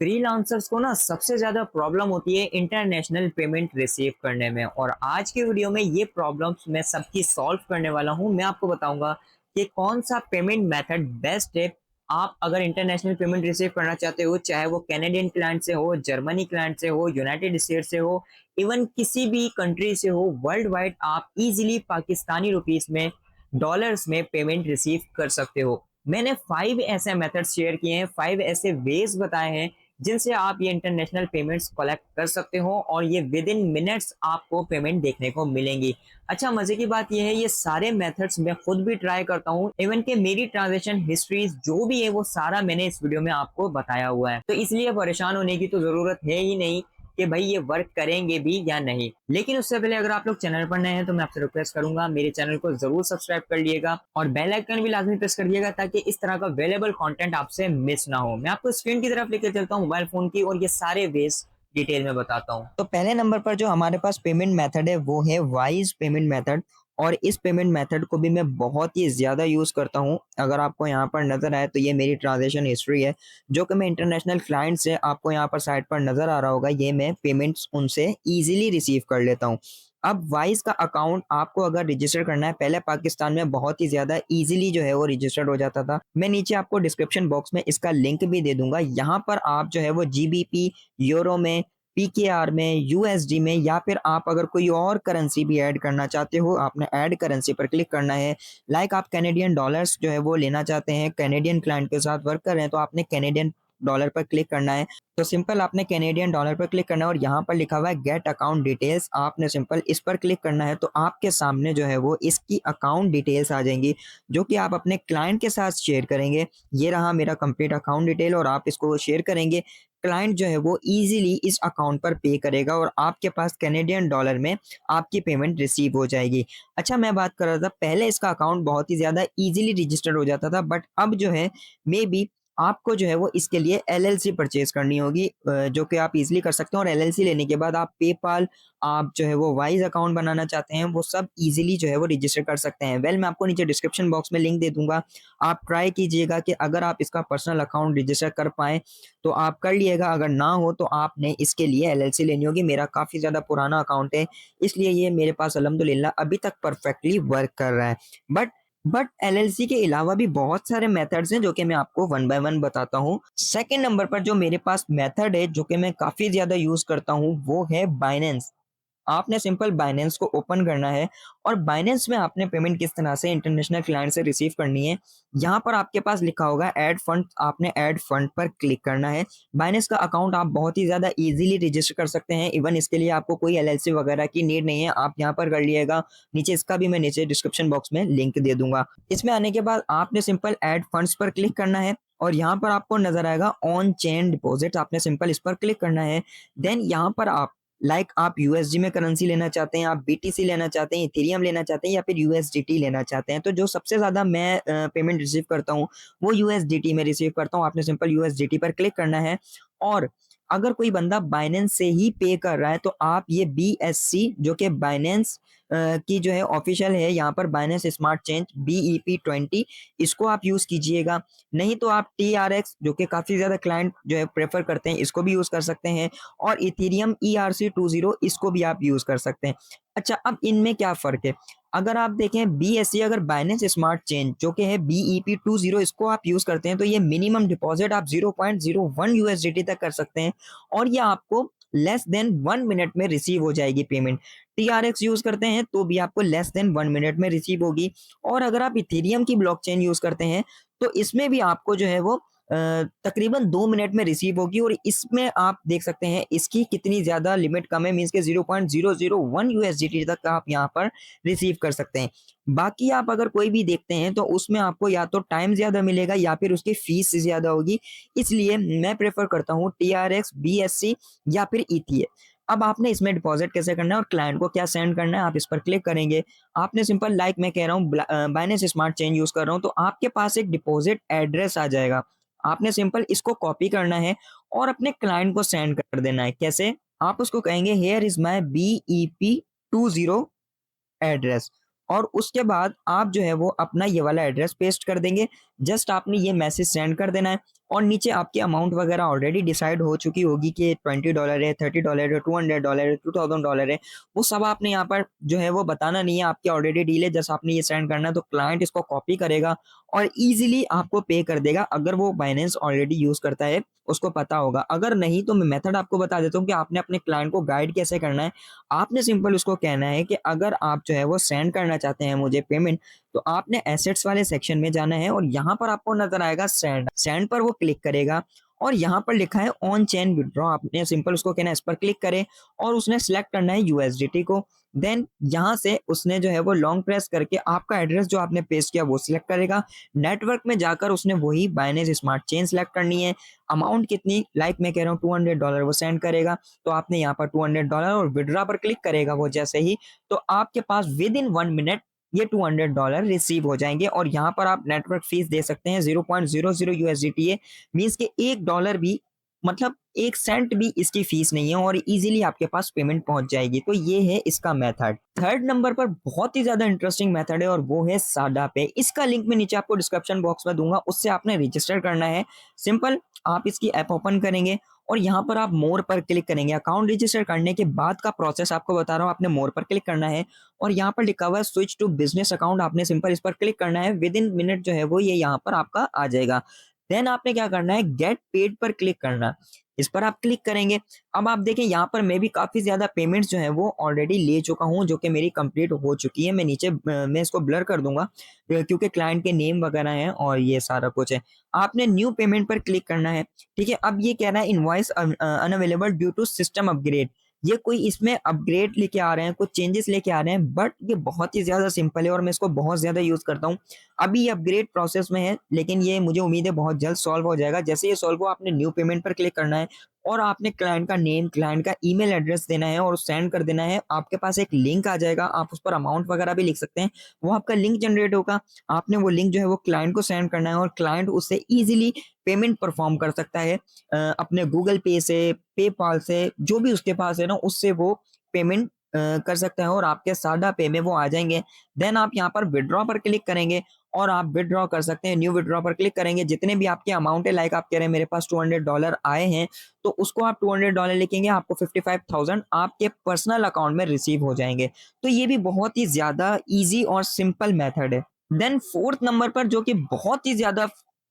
Freelancers को ना सबसे ज़्यादा प्रॉब्लम होती है इंटरनेशनल पेमेंट रिसीव करने में। और आज के वीडियो में ये प्रॉब्लम्स मैं सबकी सॉल्व करने वाला हूँ। मैं आपको बताऊंगा कि कौन सा पेमेंट मेथड बेस्ट है। आप अगर इंटरनेशनल पेमेंट रिसीव करना चाहते हो, चाहे वो कैनेडियन क्लाइंट से हो, जर्मनी क्लाइंट से हो, यूनाइटेड स्टेट से हो, इवन किसी भी कंट्री से हो, वर्ल्ड वाइड आप इजीली पाकिस्तानी रुपीस में, डॉलर्स में पेमेंट रिसीव कर सकते हो। मैंने 5 ऐसे मेथड्स शेयर किए हैं, 5 ऐसे वेज बताए हैं जिनसे आप ये इंटरनेशनल पेमेंट्स कलेक्ट कर सकते हो और ये विद इन मिनट्स आपको पेमेंट देखने को मिलेंगी। अच्छा, मजे की बात ये है, ये सारे मेथड्स मैं खुद भी ट्राई करता हूँ। इवन कि मेरी ट्रांजेक्शन हिस्ट्रीज जो भी है वो सारा मैंने इस वीडियो में आपको बताया हुआ है, तो इसलिए परेशान होने की तो जरूरत है ही नहीं कि भाई ये वर्क करेंगे भी या नहीं। लेकिन उससे पहले अगर आप लोग चैनल पर नए हैं तो मैं आपसे रिक्वेस्ट करूंगा मेरे चैनल को जरूर सब्सक्राइब कर लिएगा और बेल आइकन भी लाजमी प्रेस कर दिएगा ताकि इस तरह का अवेलेबल कंटेंट आपसे मिस ना हो। मैं आपको स्क्रीन की तरफ लेकर चलता हूँ मोबाइल फोन की और ये सारे वेज डिटेल में बताता हूँ। तो पहले नंबर पर जो हमारे पास पेमेंट मेथड है वो है वाइज पेमेंट मेथड। और इस पेमेंट मेथड को भी मैं बहुत ही ज़्यादा यूज़ करता हूँ। अगर आपको यहाँ पर नज़र आए तो ये मेरी ट्रांजैक्शन हिस्ट्री है जो कि मैं इंटरनेशनल क्लाइंट से, आपको यहाँ पर साइड पर नज़र आ रहा होगा, ये मैं पेमेंट्स उनसे ईजिली रिसीव कर लेता हूँ। अब वाइज का अकाउंट आपको अगर रजिस्टर करना है, पहले पाकिस्तान में बहुत ही ज़्यादा ईजिली जो है वो रजिस्टर्ड हो जाता था। मैं नीचे आपको डिस्क्रिप्शन बॉक्स में इसका लिंक भी दे दूंगा। यहाँ पर आप जो है वो जीबीपी, यूरो में, पीकेआर में, यूएसडी में, या फिर आप अगर कोई और करेंसी भी ऐड करना चाहते हो, आपने ऐड करेंसी पर क्लिक करना है। लाइक आप कैनेडियन डॉलर्स जो है वो लेना चाहते हैं, कैनेडियन क्लाइंट के साथ वर्क कर रहे हैं, तो आपने कैनेडियन डॉलर पर क्लिक करना है। तो सिंपल आपने कैनेडियन डॉलर पर क्लिक करना है और यहाँ पर लिखा हुआ है गेट अकाउंट डिटेल्स, आपने सिंपल इस पर क्लिक करना है। तो आपके सामने जो है वो इसकी अकाउंट डिटेल्स आ जाएंगी जो कि आप अपने क्लाइंट के साथ शेयर करेंगे। ये रहा मेरा कंप्लीट अकाउंट डिटेल और आप इसको शेयर करेंगे। क्लाइंट जो है वो इजीली इस अकाउंट पर पे करेगा और आपके पास कैनेडियन डॉलर में आपकी पेमेंट रिसीव हो जाएगी। अच्छा, मैं बात कर रहा था पहले इसका अकाउंट बहुत ही ज़्यादा इजीली रजिस्टर्ड हो जाता था, बट अब जो है मे बी आपको जो है वो इसके लिए एलएलसी परचेज करनी होगी, जो कि आप इजीली कर सकते हैं। और एलएलसी लेने के बाद आप पेपाल, आप जो है वो वाइज अकाउंट बनाना चाहते हैं, वो सब इजीली जो है वो रजिस्टर कर सकते हैं। मैं आपको नीचे डिस्क्रिप्शन बॉक्स में लिंक दे दूंगा। आप ट्राई कीजिएगा कि अगर आप इसका पर्सनल अकाउंट रजिस्टर कर पाएँ तो आप कर लिएगा, अगर ना हो तो आपने इसके लिए एलएलसी लेनी होगी। मेरा काफ़ी ज़्यादा पुराना अकाउंट है, इसलिए ये मेरे पास अल्हम्दुलिल्लाह अभी तक परफेक्टली वर्क कर रहा है। बट बट एलएलसी के अलावा भी बहुत सारे मेथड्स हैं जो कि मैं आपको वन बाय वन बताता हूँ। सेकंड नंबर पर जो मेरे पास मेथड है जो कि मैं काफ़ी ज़्यादा यूज़ करता हूँ वो है बाइनेंस। आपने सिंपल बाइनेंस को ओपन करना है और बाइनेंस में आपने पेमेंट किस तरह से इंटरनेशनल क्लाइंट से रिसीव करनी है। यहाँ पर आपके पास लिखा होगा ऐड फंड, आपने ऐड फंड पर क्लिक करना है। बाइनेंस का अकाउंट आप बहुत ही ज़्यादा इजीली रजिस्टर कर सकते हैं। इवन इसके लिए आपको कोई एलएलसी वगैरह की नीड नहीं है, आप यहाँ पर कर लिएगा। नीचे इसका भी मैं नीचे डिस्क्रिप्शन बॉक्स में लिंक दे दूंगा। इसमें आने के बाद आपने सिंपल ऐड फंड्स पर क्लिक करना है और यहाँ पर आपको नजर आएगा ऑन चेन डिपॉजिट, आपने सिंपल इस पर क्लिक करना है। देन यहाँ पर आप आप यूएसडी में करेंसी लेना चाहते हैं, आप बीटीसी लेना चाहते हैं, इथेरियम लेना चाहते हैं, या फिर यूएसडीटी लेना चाहते हैं। तो जो सबसे ज़्यादा मैं पेमेंट रिसीव करता हूँ वो यूएसडीटी में रिसीव करता हूँ। आपने सिंपल यूएसडीटी पर क्लिक करना है। और अगर कोई बंदा बाइनेंस से ही पे कर रहा है तो आप ये बीएससी जो कि बाइनेंस की जो है ऑफिशियल है, यहाँ पर बाइनेंस स्मार्ट चेंज BEP20, इसको आप यूज़ कीजिएगा। नहीं तो आप TRX जो कि काफ़ी ज़्यादा क्लाइंट जो है प्रेफर करते हैं, इसको भी यूज़ कर सकते हैं। और इथेरियम ERC20 इसको भी आप यूज़ कर सकते हैं। अच्छा, अब इनमें क्या फ़र्क है? अगर आप देखें बीएससी, अगर बाइनेंस स्मार्ट चेन जो कि है BEP20, इसको आप यूज़ करते हैं तो ये मिनिमम डिपॉजिट आप 0.01 यूएसडीटी तक कर सकते हैं और ये आपको लेस देन 1 मिनट में रिसीव हो जाएगी पेमेंट। TRX यूज़ करते हैं तो भी आपको लेस देन 1 मिनट में रिसीव होगी। और अगर आप इथेरियम की ब्लॉकचेन यूज़ करते हैं तो इसमें भी आपको जो है वो तकरीबन 2 मिनट में रिसीव होगी। और इसमें आप देख सकते हैं इसकी कितनी ज़्यादा लिमिट कम है, मीन्स के 0.001 यूएसडीटी तक आप यहाँ पर रिसीव कर सकते हैं। बाकी आप अगर कोई भी देखते हैं तो उसमें आपको या तो टाइम ज़्यादा मिलेगा या फिर उसकी फीस ज़्यादा होगी। इसलिए मैं प्रेफर करता हूँ TRX, BSC या फिर ETH। अब आपने इसमें डिपॉजिट कैसे करना है और क्लाइंट को क्या सेंड करना है, आप इस पर क्लिक करेंगे। आपने सिंपल, मैं कह रहा हूँ बाइनेंस स्मार्ट चेन यूज़ कर रहा हूँ, तो आपके पास एक डिपॉजिट एड्रेस आ जाएगा। आपने सिंपल इसको कॉपी करना है और अपने क्लाइंट को सेंड कर देना है। कैसे? आप उसको कहेंगे here is my BEP20 address, और उसके बाद आप जो है वो अपना ये वाला एड्रेस पेस्ट कर देंगे। जस्ट आपने ये मैसेज सेंड कर देना है और नीचे आपकी अमाउंट वगैरह ऑलरेडी डिसाइड हो चुकी होगी कि $20 है, $30 है, $200 है, $2000 है। वो सब आपने यहाँ पर जो है वो बताना नहीं है, आपकी ऑलरेडी डील है, जस्ट आपने ये सेंड करना है, तो क्लाइंट इसको कॉपी करेगा और ईज़िली आपको पे कर देगा, अगर वो बाइनेंस ऑलरेडी यूज़ करता है, उसको पता होगा। अगर नहीं तो मैं मेथड आपको बता देता हूँ कि आपने अपने क्लाइंट को गाइड कैसे करना है। आपने सिंपल उसको कहना है कि अगर आप जो है वो सेंड करना चाहते हैं मुझे पेमेंट, तो आपने एसेट्स वाले सेक्शन में जाना है और यहाँ पर आपको नज़र आएगा सेंड। सेंड पर वो क्लिक करेगा और यहाँ पर लिखा है ऑन चेन विथड्रॉ, आपने सिंपल उसको कहना है इस पर क्लिक करें और उसने सेलेक्ट करना है यूएसडीटी को। देन यहाँ से उसने जो है वो लॉन्ग प्रेस करके आपका एड्रेस जो आपने पेस्ट किया वो सिलेक्ट करेगा। नेटवर्क में जाकर उसने वही बाइनेंस स्मार्ट चेन सेलेक्ट करनी है। अमाउंट कितनी, लाइक मैं कह रहा हूँ $200 वो सेंड करेगा, तो आपने यहाँ पर $200 और विड्रॉ पर क्लिक करेगा वो जैसे ही, तो आपके पास विद इन 1 मिनट ये $200 रिसीव हो जाएंगे। और यहाँ पर आप नेटवर्क फीस दे सकते हैं 0.00 यूएसडीटी है, मीन्स के $1 भी, मतलब 1 सेंट भी इसकी फीस नहीं है और इजीली आपके पास पेमेंट पहुंच जाएगी। तो ये है इसका मेथड। थर्ड नंबर पर बहुत ही ज्यादा इंटरेस्टिंग मेथड है और वो है साडा पे। इसका लिंक मैं नीचे आपको डिस्क्रिप्शन बॉक्स में दूंगा, उससे आपने रजिस्टर करना है। सिंपल आप इसकी ऐप ओपन करेंगे और यहाँ पर आप मोर पर क्लिक करेंगे। अकाउंट रजिस्टर करने के बाद का प्रोसेस आपको बता रहा हूँ, आपने मोर पर क्लिक करना है और यहाँ पर लिखा हुआ है स्विच टू बिजनेस अकाउंट, आपने सिंपल इस पर क्लिक करना है। विद इन मिनट जो है वो ये यहाँ पर आपका आ जाएगा। देन आपने क्या करना है, गेट पेड पर क्लिक करना है, इस पर आप क्लिक करेंगे। अब आप देखें यहाँ पर मैं भी काफी ज्यादा पेमेंट्स जो है वो ऑलरेडी ले चुका हूँ, जो कि मेरी कंप्लीट हो चुकी है। मैं नीचे मैं इसको ब्लर कर दूंगा क्योंकि क्लाइंट के नेम वगैरह हैं और ये सारा कुछ है। आपने न्यू पेमेंट पर क्लिक करना है, ठीक है। अब ये कह रहा है invoice unavailable due to system upgrade. ये कोई इसमें अपग्रेड लेके आ रहे हैं, कुछ चेंजेस लेके आ रहे हैं, बट ये बहुत ही ज्यादा सिंपल है और मैं इसको बहुत ज्यादा यूज करता हूँ। अभी ये अपग्रेड प्रोसेस में है, लेकिन ये मुझे उम्मीद है बहुत जल्द सॉल्व हो जाएगा। जैसे ये सॉल्व हो, आपने न्यू पेमेंट पर क्लिक करना है और आपने क्लाइंट का नेम, क्लाइंट का ईमेल एड्रेस देना है और सेंड कर देना है। आपके पास एक लिंक आ जाएगा, आप उस पर अमाउंट वगैरह भी लिख सकते हैं, वो आपका लिंक जनरेट होगा। आपने वो लिंक जो है वो क्लाइंट को सेंड करना है और क्लाइंट उससे इजीली पेमेंट परफॉर्म कर सकता है अपने गूगल पे से, पेपाल से, जो भी उसके पास है ना, उससे वो पेमेंट कर सकता है और आपके साडा पे में वो आ जाएंगे। देन आप यहाँ पर विड्रॉ पर क्लिक करेंगे और आप विड्रॉ कर सकते हैं। न्यू विड्रॉ पर क्लिक करेंगे, जितने भी आपके अमाउंट है, लाइक आप कह रहे हैं मेरे पास $200 आए हैं, तो उसको आप $200 लिखेंगे, आपको 55,000 आपके पर्सनल अकाउंट में रिसीव हो जाएंगे। तो ये भी बहुत ही ज्यादा इजी और सिंपल मेथड है। देन फोर्थ नंबर पर जो कि बहुत ही ज्यादा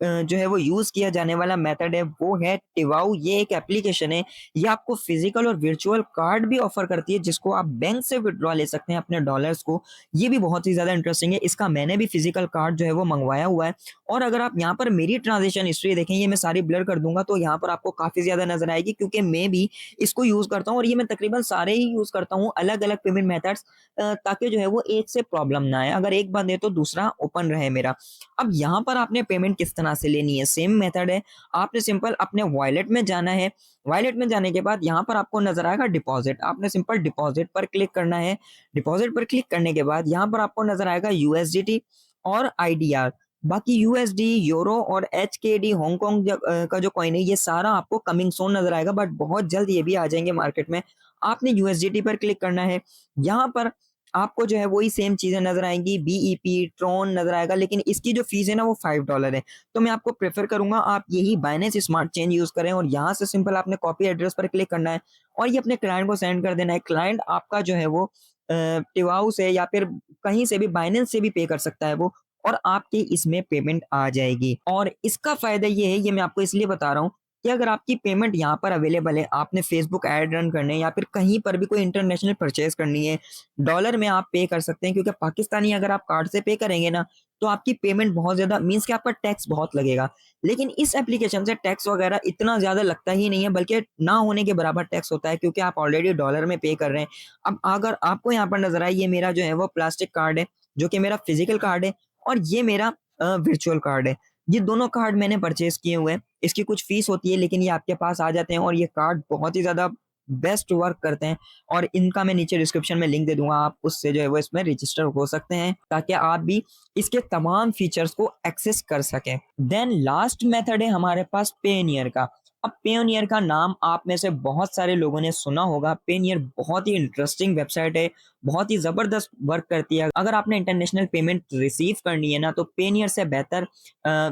जो है वो यूज किया जाने वाला मेथड है वो है टिवाऊ। ये एक एप्लीकेशन है, ये आपको फिजिकल और वर्चुअल कार्ड भी ऑफर करती है, जिसको आप बैंक से विड्रॉ ले सकते हैं अपने डॉलर्स को। ये भी बहुत ही ज्यादा इंटरेस्टिंग है, इसका मैंने भी फिजिकल कार्ड जो है वो मंगवाया हुआ है। और अगर आप यहाँ पर मेरी ट्रांजेक्शन हिस्ट्री देखें, ये मैं सारी ब्लर कर दूंगा, तो यहाँ पर आपको काफी ज्यादा नजर आएगी, क्योंकि मैं भी इसको यूज करता हूँ और ये मैं तकरीबन सारे ही यूज करता हूँ, अलग अलग पेमेंट मेथड्स, ताकि जो है वो एक से प्रॉब्लम ना आए, अगर एक बंद है तो दूसरा ओपन रहे मेरा। अब यहाँ पर आपने पेमेंट किस तरह से लेनी है, सेम मेथड है। आपने सिंपल अपने वॉलेट में जाना है। वॉलेट में जाने के बाद यहाँ पर आपको नजर आएगा डिपॉजिट, आपने सिंपल डिपॉजिट पर क्लिक करना है। डिपॉजिट पर क्लिक करने के बाद यहाँ पर आपको नजर आएगा यूएसडीटी और आईडीआर। बाकी यूएसडी, यूरो और एचकेडी, हांगकांग का जो कॉइन है, ये सारा आपको कमिंग सोन नजर आएगा, बट बहुत जल्द ये भी आ जाएंगे मार्केट में। आपने यूएसडीटी पर क्लिक करना है। यहाँ पर आपको जो है वही सेम चीजें नजर आएंगी, बीईपी, ट्रॉन नजर आएगा, लेकिन इसकी जो फीस है ना वो $5 है। तो मैं आपको प्रेफर करूंगा आप यही बाइनेंस स्मार्ट चेन यूज करें और यहाँ से सिंपल आपने कॉपी एड्रेस पर क्लिक करना है और ये अपने क्लाइंट को सेंड कर देना है। क्लाइंट आपका जो है वो टिवाऊ से या फिर कहीं से भी, बाइनेंस से भी पे कर सकता है वो, और आपकी इसमें पेमेंट आ जाएगी। और इसका फायदा ये है, ये मैं आपको इसलिए बता रहा हूँ कि अगर आपकी पेमेंट यहाँ पर अवेलेबल है, आपने फेसबुक ऐड रन करने या फिर कहीं पर भी कोई इंटरनेशनल परचेज करनी है, डॉलर में आप पे कर सकते हैं, क्योंकि पाकिस्तानी अगर आप कार्ड से पे करेंगे ना, तो आपकी पेमेंट बहुत ज्यादा, मीन्स कि आपका टैक्स बहुत लगेगा। लेकिन इस एप्लीकेशन से टैक्स वगैरह इतना ज्यादा लगता ही नहीं है, बल्कि ना होने के बराबर टैक्स होता है, क्योंकि आप ऑलरेडी डॉलर में पे कर रहे हैं। अब अगर आपको यहाँ पर नजर आए, ये मेरा जो है वो प्लास्टिक कार्ड है, जो कि मेरा फिजिकल कार्ड है, और ये मेरा वर्चुअल कार्ड है। ये दोनों कार्ड मैंने परचेज किए हुए हैं। इसकी कुछ फीस होती है, लेकिन ये आपके पास आ जाते हैं और ये कार्ड बहुत ही ज्यादा बेस्ट वर्क करते हैं। और इनका मैं नीचे डिस्क्रिप्शन में लिंक दे दूंगा, आप उससे जो है वो इसमें रजिस्टर हो सकते हैं, ताकि आप भी इसके तमाम फीचर्स को एक्सेस कर सकें। देन लास्ट मेथड है हमारे पास पेनियर का। अब पेनियर का नाम आप में से बहुत सारे लोगों ने सुना होगा। पेनियर बहुत ही इंटरेस्टिंग वेबसाइट है, बहुत ही जबरदस्त वर्क करती है। अगर आपने इंटरनेशनल पेमेंट रिसीव करनी है ना, तो पेनियर से बेहतर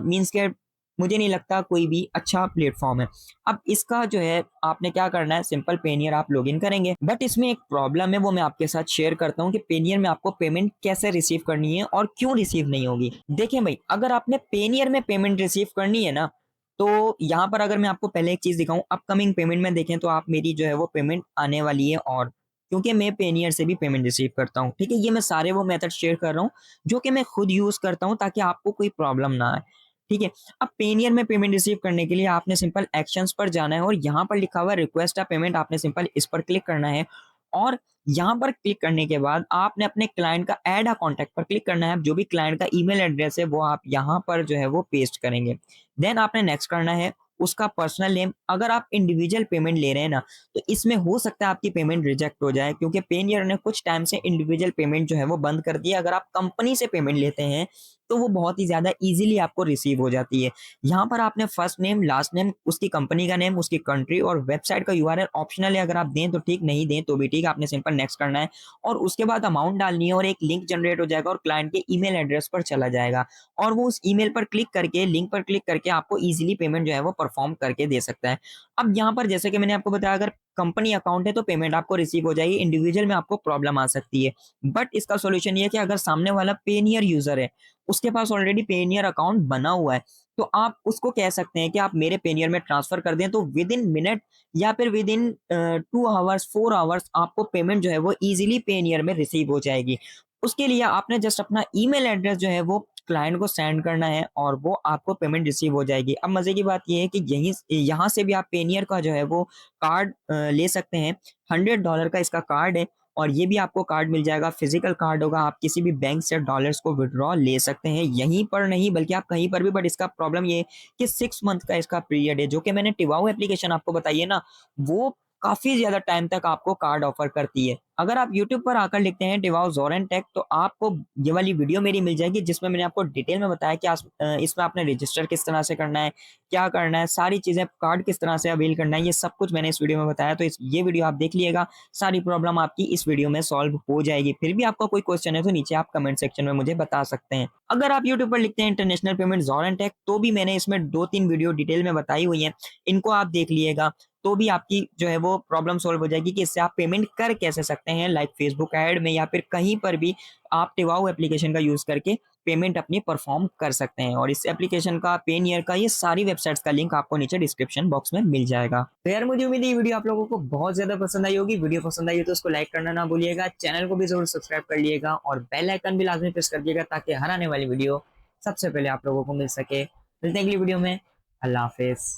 मीन्स के मुझे नहीं लगता कोई भी अच्छा प्लेटफॉर्म है। अब इसका जो है आपने क्या करना है, सिंपल पेनियर आप लॉगिन करेंगे, बट इसमें एक प्रॉब्लम है, वो मैं आपके साथ शेयर करता हूँ कि पेनियर में आपको पेमेंट कैसे रिसीव करनी है और क्यों रिसीव नहीं होगी। देखिए भाई, अगर आपने पेनियर में पेमेंट रिसीव करनी है ना, तो यहाँ पर अगर मैं आपको पहले एक चीज दिखाऊं, अपकमिंग पेमेंट में देखें तो आप मेरी जो है वो पेमेंट आने वाली है, और क्योंकि मैं पेनियर से भी पेमेंट रिसीव करता हूँ, ठीक है, ये मैं सारे वो मेथड शेयर कर रहा हूँ जो कि मैं खुद यूज करता हूँ ताकि आपको कोई प्रॉब्लम ना आए। ठीक है, अब पेनियर में पेमेंट रिसीव करने के लिए आपने सिंपल एक्शंस पर जाना है, और यहाँ पर लिखा हुआ है रिक्वेस्ट अ पेमेंट, आपने सिंपल इस पर क्लिक करना है। और यहाँ पर क्लिक करने के बाद आपने अपने क्लाइंट का ऐड अ कॉन्टैक्ट पर क्लिक करना है। जो भी क्लाइंट का ईमेल एड्रेस है वो आप यहाँ पर जो है वो पेस्ट करेंगे। देन आपने नेक्स्ट करना है उसका पर्सनल नेम। अगर आप इंडिविजुअल पेमेंट ले रहे हैं ना, तो इसमें हो सकता है आपकी पेमेंट रिजेक्ट हो जाए, क्योंकि पेनियर ने कुछ टाइम से इंडिविजुअल पेमेंट जो है वो बंद कर दिया। अगर आप कंपनी से पेमेंट लेते हैं तो वो बहुत ही ज्यादा इजीली आपको रिसीव हो जाती है। यहाँ पर आपने फर्स्ट नेम, लास्ट नेम, उसकी कंपनी का नेम, उसकी कंट्री और वेबसाइट का यूआरएल ऑप्शनल है, अगर आप दें तो ठीक, नहीं दें तो भी ठीक, आपने सिंपल नेक्स्ट करना है। और उसके बाद अमाउंट डालनी है और एक लिंक जनरेट हो जाएगा और क्लाइंट के ईमेल एड्रेस पर चला जाएगा, और वो उस ईमेल पर क्लिक करके, लिंक पर क्लिक करके आपको इजीली पेमेंट जो है वो परफॉर्म करके दे सकता है। अब यहाँ पर जैसे कि मैंने आपको बताया, अगर कंपनी अकाउंट है तो पेमेंट आपको रिसीव हो जाएगी, इंडिविजुअल में आपको प्रॉब्लम आ सकती है। बट इसका सॉल्यूशन ये है कि अगर सामने वाला पेनियर यूजर है, उसके पास ऑलरेडी पेनियर अकाउंट बना हुआ है, तो आप उसको कह सकते हैं कि आप मेरे पेनियर में ट्रांसफर कर दें, तो विद इन मिनट या फिर विद इन 2 आवर्स 4 आवर्स आपको पेमेंट जो है वो इजीली पेनियर में रिसीव हो जाएगी। उसके लिए आपने जस्ट अपना ईमेल एड्रेस जो है वो क्लाइंट को सेंड करना है और वो आपको पेमेंट रिसीव हो जाएगी। अब मजे की बात ये है कि यहीं यहाँ से भी आप पेनियर का जो है वो कार्ड ले सकते हैं। $100 का इसका कार्ड है, और ये भी आपको कार्ड मिल जाएगा, फिजिकल कार्ड होगा। आप किसी भी बैंक से डॉलर्स को विड्रॉ ले सकते हैं, यहीं पर नहीं बल्कि आप कहीं पर भी। बट इसका प्रॉब्लम ये है कि 6 मंथ का इसका पीरियड है। जो कि मैंने टिवाओ एप्लीकेशन आपको बताई है ना, वो काफी ज्यादा टाइम तक आपको कार्ड ऑफर करती है। अगर आप यूट्यूब पर आकर लिखते हैं टिवाओ जोरेन टेक, तो आपको ये वाली वीडियो मेरी मिल जाएगी जिसमें मैंने आपको डिटेल में बताया कि इसमें आपने रजिस्टर किस तरह से करना है, क्या करना है, सारी चीजें, कार्ड किस तरह से अवेल करना है, ये सब कुछ मैंने इस वीडियो में बताया। तो ये वीडियो आप देख लीजिएगा, सारी प्रॉब्लम आपकी इस वीडियो में सॉल्व हो जाएगी। फिर भी आपका कोई क्वेश्चन है तो नीचे आप कमेंट सेक्शन में मुझे बता सकते हैं। अगर आप यूट्यूब पर लिखते हैं इंटरनेशनल पेमेंट जोरेन टेक, तो भी मैंने इसमें 2-3 वीडियो डिटेल में बताई हुई है, इनको आप देख लीजिएगा, तो भी आपकी जो है वो प्रॉब्लम सॉल्व हो जाएगी कि इससे आप पेमेंट कर कैसे सकते हैं, लाइक फेसबुक ऐड में या फिर कहीं पर भी आप टिवाओ एप्लीकेशन का यूज करके पेमेंट अपनी परफॉर्म कर सकते हैं। और इस एप्लीकेशन का, पेनियर का, ये सारी वेबसाइट्स का लिंक आपको नीचे डिस्क्रिप्शन बॉक्स में मिल जाएगा। तो यार मुझे उम्मीद है ये वीडियो आप लोगों को बहुत ज्यादा पसंद आई होगी। वीडियो पसंद आई हो तो उसको लाइक करना ना भूलिएगा, चैनल को भी जरूर सब्सक्राइब कर लिएगा और बेल आइकन भी लाजमी प्रेस कर दिएगा ताकि हर आने वाली वीडियो सबसे पहले आप लोगों को मिल सके। मिलते हैं अगली वीडियो में। अल्लाह हाफिज।